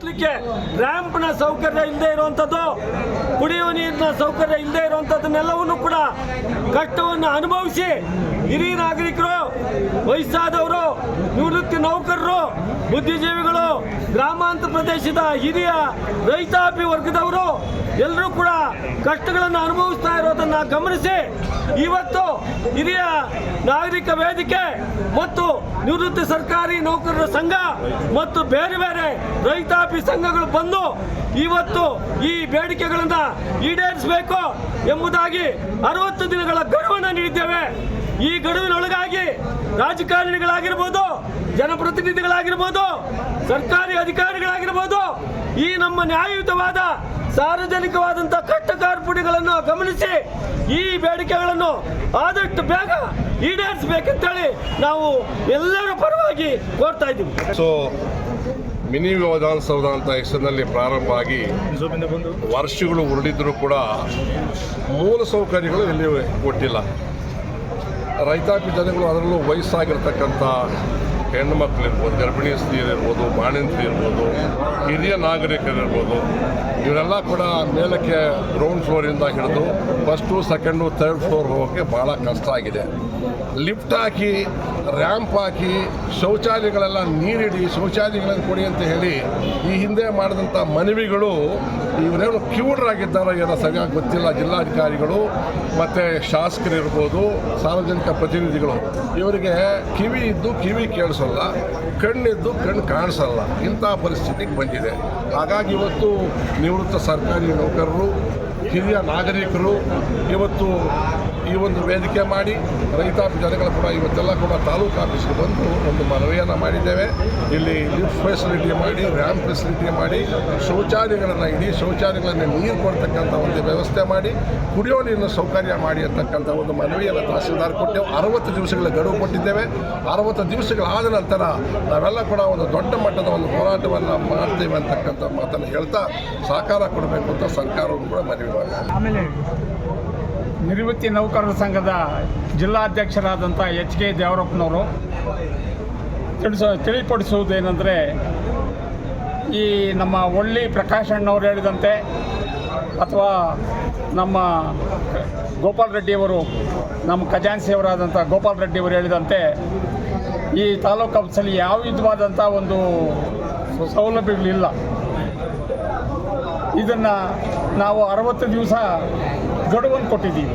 ಹತ್ತಲಿಕ್ಕೆ ರ್ಯಾಂಪ್ನ ಸೌಕರ್ಯ ಇಲ್ಲದೆ ಇರುವಂಥದ್ದು, ಕುಡಿಯುವ ನೀರಿನ ಸೌಕರ್ಯ ಇಲ್ಲದೆ ಇರುವಂಥದ್ದನ್ನೆಲ್ಲವನ್ನು ಕೂಡ ಕಷ್ಟವನ್ನು ಅನುಭವಿಸಿ ಹಿರಿಯ ನಾಗರಿಕರು, ವಯಸ್ಸಾದವರು, ನಿವೃತ್ತಿ ನೌಕರರು, ಬುದ್ಧಿಜೀವಿಗಳು, ಗ್ರಾಮಾಂತರ ಪ್ರದೇಶದ ಹಿರಿಯ ರೈತಾಪಿ ವರ್ಗದವರು ಎಲ್ಲರೂ ಕೂಡ ಕಷ್ಟಗಳನ್ನು ಅನುಭವಿಸ್ತಾ ಇರೋದನ್ನು ಗಮನಿಸಿ ಇವತ್ತು ಹಿರಿಯ ನಾಗರಿಕ ವೇದಿಕೆ ಮತ್ತು ನಿವೃತ್ತಿ ಸರ್ಕಾರಿ ನೌಕರರ ಸಂಘ ಮತ್ತು ಬೇರೆ ಬೇರೆ ರೈತಾಪಿ ಸಂಘಗಳು ಬಂದು ಇವತ್ತು ಈ ಬೇಡಿಕೆಗಳನ್ನು ಈಡೇರಿಸಬೇಕು ಎಂಬುದಾಗಿ 60 ದಿನಗಳ ಗಡುವನ್ನು ನೀಡಿದ್ದೇವೆ. ಈ ಗಡುವಿನೊಳಗಾಗಿ ರಾಜಕಾರಣಿಗಳಾಗಿರ್ಬೋದು, ಜನಪ್ರತಿನಿಧಿಗಳಾಗಿರ್ಬೋದು, ಸರ್ಕಾರಿ ಅಧಿಕಾರಿಗಳಾಗಿರ್ಬೋದು, ಈ ನಮ್ಮ ನ್ಯಾಯಯುತವಾದ ಸಾರ್ವಜನಿಕವಾದಂಥ ಕಟ್ಟ ಕಾರ್ಪುಡಿಗಳನ್ನು ಗಮನಿಸಿ ಈ ಬೇಡಿಕೆಗಳನ್ನು ಆದಷ್ಟು ಬೇಗ ಈಡೇರಿಸಬೇಕಂತೇಳಿ ನಾವು ಎಲ್ಲರ ಪರವಾಗಿ ಕೋರ್ತಾ ಇದ್ದೀವಿ. ಸೊ ಮಿನಿ ವಿಧಾನಸೌಧ ಅಂತ ಹೆಸರಿನಲ್ಲಿ ಪ್ರಾರಂಭ ಆಗಿ ವರ್ಷಗಳು ಉರುಳಿದ್ರೂ ಕೂಡ ಮೂಲ ಸೌಕರ್ಯಗಳು ಇಲ್ಲಿ ಕೊಟ್ಟಿಲ್ಲ. ರೈತಾಪಿ ಜನಗಳು, ಅದರಲ್ಲೂ ವಯಸ್ಸಾಗಿರ್ತಕ್ಕಂಥ ಹೆಣ್ಣು ಮಕ್ಕಳಿರ್ಬೋದು, ಗರ್ಭಿಣಿ ಸ್ತ್ರೀಯರಿರ್ಬೋದು, ಬಾಣಂತಿ ಇರ್ಬೋದು, ಹಿರಿಯ ನಾಗರಿಕರಿರ್ಬೋದು, ಇವರೆಲ್ಲ ಕೂಡ ಮೇಲಕ್ಕೆ ಗ್ರೌಂಡ್ ಫ್ಲೋರಿಂದ ಹಿಡಿದು ಫಸ್ಟು, ಸೆಕೆಂಡು, ಥರ್ಡ್ ಫ್ಲೋರ್ ಹೋಗೋಕ್ಕೆ ಭಾಳ ಕಷ್ಟ ಆಗಿದೆ. ಲಿಫ್ಟ್ ಹಾಕಿ, ರ್ಯಾಂಪ್ ಹಾಕಿ, ಶೌಚಾಲಯಗಳೆಲ್ಲ ನೀರಿಡಿ, ಶೌಚಾಲಯಗಳನ್ನು ಕೊಡಿ ಅಂತ ಹೇಳಿ ಈ ಹಿಂದೆ ಮಾಡಿದಂಥ ಮನವಿಗಳು ಇವರೇನು ಕಿವುಡರಾಗಿದ್ದಾರೋ ಏನೋ ಸರಿಯಾಗಿ ಗೊತ್ತಿಲ್ಲ. ಜಿಲ್ಲಾಧಿಕಾರಿಗಳು ಮತ್ತು ಶಾಸಕರಿರ್ಬೋದು, ಸಾರ್ವಜನಿಕ ಪ್ರತಿನಿಧಿಗಳು, ಇವರಿಗೆ ಕಿವಿ ಇದ್ದು ಕಿವಿ ಕೇಳಿಸಲ್ಲ, ಕಣ್ಣಿದ್ದು ಕಣ್ಣು ಕಾಣಿಸಲ್ಲ, ಇಂಥ ಪರಿಸ್ಥಿತಿಗೆ ಬಂದಿದೆ. ಹಾಗಾಗಿ ಇವತ್ತು ನಿವೃತ್ತ ಸರ್ಕಾರಿ ನೌಕರರು, ಹಿರಿಯ ನಾಗರಿಕರು ಇವತ್ತು ಈ ಒಂದು ವೇದಿಕೆ ಮಾಡಿ ರೈತಾಪಿ ಜನಗಳು ಕೂಡ ಇವತ್ತೆಲ್ಲ ಕೂಡ ತಾಲೂಕು ಆಫೀಸ್ಗೆ ಬಂದು ಒಂದು ಮನವಿಯನ್ನು ಮಾಡಿದ್ದೇವೆ. ಇಲ್ಲಿ ಲಿಫ್ಟ್ ಫೆಸಿಲಿಟಿ ಮಾಡಿ, ರ್ಯಾಂಪ್ ಫೆಸಿಲಿಟಿ ಮಾಡಿ, ಶೌಚಾಲಯಗಳನ್ನು ಇಡೀ ಶೌಚಾಲಯಗಳನ್ನು ನೀರು ಕೊಡ್ತಕ್ಕಂಥ ಒಂದು ವ್ಯವಸ್ಥೆ ಮಾಡಿ, ಕುಡಿಯೋ ನೀರಿನ ಸೌಕರ್ಯ ಮಾಡಿ ಅಂತಕ್ಕಂಥ ಒಂದು ಮನವಿಯನ್ನು ತಹಸೀಲ್ದಾರ್ ಕೊಟ್ಟೆವು. 60 ದಿವಸಗಳ ಗಡುವು ಕೊಟ್ಟಿದ್ದೇವೆ. 60 ದಿವಸಗಳಾದ ನಂತರ ನಾವೆಲ್ಲ ಕೂಡ ಒಂದು ದೊಡ್ಡ ಮಟ್ಟದ ಒಂದು ಹೋರಾಟವನ್ನು ಮಾಡ್ತೇವೆ ಅಂತಕ್ಕಂಥ ಮಾತನ್ನು ಹೇಳ್ತಾ ಸಹಕಾರ ಕೊಡಬೇಕು ಅಂತ ಸರ್ಕಾರವನ್ನು ಕೂಡ ಮನವಿ ಮಾಡಿದೆ. ಆಮೇಲೆ ನಿವೃತ್ತಿ ನೌಕರರ ಸಂಘದ ಜಿಲ್ಲಾಧ್ಯಕ್ಷರಾದಂಥ HK ದೇವರಪ್ಪನವರು ತಿಳಿಪಡಿಸುವುದೇನೆಂದರೆ, ಈ ನಮ್ಮ ಒಳ್ಳಿ ಪ್ರಕಾಶ್ ಅಣ್ಣವ್ರು ಹೇಳಿದಂತೆ ಅಥವಾ ನಮ್ಮ ಗೋಪಾಲ್ ರೆಡ್ಡಿಯವರು, ನಮ್ಮ ಖಜಾನ್ಸಿಯವರಾದಂಥ ಗೋಪಾಲ್ ರೆಡ್ಡಿಯವರು ಹೇಳಿದಂತೆ ಈ ತಾಲೂಕು ಆಫೀಸಲ್ಲಿ ಯಾವ ವಿಧವಾದಂಥ ಒಂದು ಸೌಲಭ್ಯಗಳಿಲ್ಲ. ಇದನ್ನು ನಾವು 60 ದಿವಸ ಗಡುವನ್ನು ಕೊಟ್ಟಿದ್ದೀವಿ.